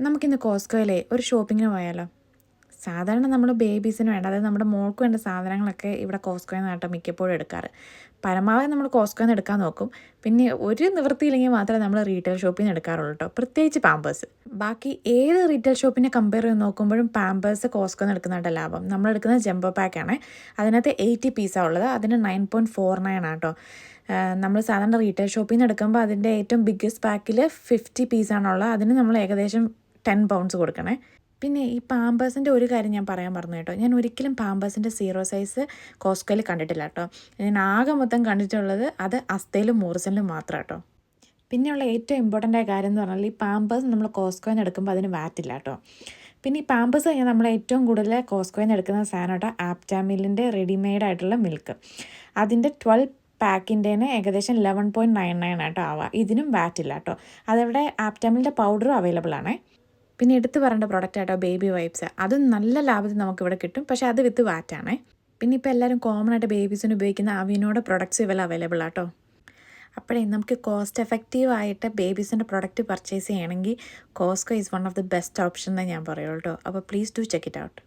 നമുക്കിന്ന് കോസ്കോയിലെ ഒരു ഷോപ്പിങ്ങിന് പോയാലോ? സാധാരണ നമ്മൾ ബേബീസിന് വേണ്ട, അതായത് നമ്മുടെ മോൾക്ക് വേണ്ട സാധനങ്ങളൊക്കെ ഇവിടെ കോസ്കോയിൽ നിന്നാട്ടോ മിക്കപ്പോഴും എടുക്കാറ്. പരമാവധി നമ്മൾ കോസ്കോയിൽ നിന്ന് എടുക്കാൻ നോക്കും. പിന്നെ ഒരു നിവൃത്തിയില്ലെങ്കിൽ മാത്രമേ നമ്മൾ റീറ്റെയിൽ ഷോപ്പിൽ നിന്ന് എടുക്കാറുള്ളൂ കേട്ടോ, പ്രത്യേകിച്ച് പാമ്പേഴ്സ്. ബാക്കി ഏത് റീറ്റെയിൽ ഷോപ്പിനെ കമ്പയർ ചെയ്ത് നോക്കുമ്പോഴും പാമ്പേഴ്സ് കോസ്കോയിൽ നിന്ന് എടുക്കുന്നതായിട്ട് ലാഭം. നമ്മളെടുക്കുന്നത് ജംബോ പാക്കാണ്. അതിനകത്ത് 80 പീസാണ് ഉള്ളത്. അതിന് 9.49 ആട്ടോ. നമ്മൾ സാധാരണ റീറ്റെയിൽ ഷോപ്പിൽ നിന്ന് എടുക്കുമ്പോൾ അതിൻ്റെ ഏറ്റവും ബിഗ്ഗസ്റ്റ് പാക്കിൽ 50 പീസാണുള്ളത്. അതിന് നമ്മൾ ഏകദേശം 10 പൗണ്ട്സ് കൊടുക്കണേ. പിന്നെ ഈ പാമ്പേഴ്സിൻ്റെ ഒരു കാര്യം ഞാൻ പറയാൻ പറഞ്ഞു കേട്ടോ. ഞാൻ ഒരിക്കലും പാമ്പേഴ്സിൻ്റെ 0 സൈസ് കോസ്കോയിൽ കണ്ടിട്ടില്ല കേട്ടോ. ഞാൻ ആകെ മൊത്തം കണ്ടിട്ടുള്ളത് അത് അസ്തയിലും മോറിസണിലും മാത്രം കേട്ടോ. പിന്നെയുള്ള ഏറ്റവും ഇമ്പോർട്ടൻ്റ് ആയ കാര്യം എന്ന് പറഞ്ഞാൽ ഈ പാമ്പേഴ്സ് നമ്മൾ കോസ്കോയിൽ നിന്ന് എടുക്കുമ്പോൾ അതിന് വാറ്റില്ല കേട്ടോ. പിന്നെ ഈ പാമ്പേഴ്സ് കഴിഞ്ഞാൽ നമ്മൾ ഏറ്റവും കൂടുതൽ കോസ്കോയിൽ നിന്ന് എടുക്കുന്ന സാധനം കേട്ടോ ആപ്റ്റാമിലിൻ്റെ റെഡിമെയ്ഡ് ആയിട്ടുള്ള മിൽക്ക്. അതിൻ്റെ 12 പാക്കിൻ്റെന് ഏകദേശം 11.99 ആട്ടോ ആവുക. ഇതിനും വാറ്റില്ല കേട്ടോ. അതവിടെ ആപ്റ്റാമിലിൻ്റെ പൗഡറും അവൈലബിൾ ആണേ. പിന്നെ എടുത്ത് പറയേണ്ട പ്രോഡക്റ്റ് ആട്ടോ ബേബി വൈപ്സ്. അതും നല്ല ലാഭത്തിൽ നമുക്കിവിടെ കിട്ടും, പക്ഷേ അത് വിത്ത് വാറ്റാണേ. പിന്നെ ഇപ്പോൾ എല്ലാവരും കോമൺ ആയിട്ട് ബേബീസിന് ഉപയോഗിക്കുന്ന അവിനോട് പ്രൊഡക്ട്സ് ഇവ അവൈലബിൾ ആട്ടോ. അപ്പോഴേ നമുക്ക് കോസ്റ്റ് എഫക്റ്റീവായിട്ട് ബേബീസിൻ്റെ പ്രൊഡക്റ്റ് പർച്ചേസ് ചെയ്യണമെങ്കിൽ Costco is one of the best option എന്നേ ഞാൻ പറയുള്ളൂ കേട്ടോ. അപ്പോൾ please do check it out.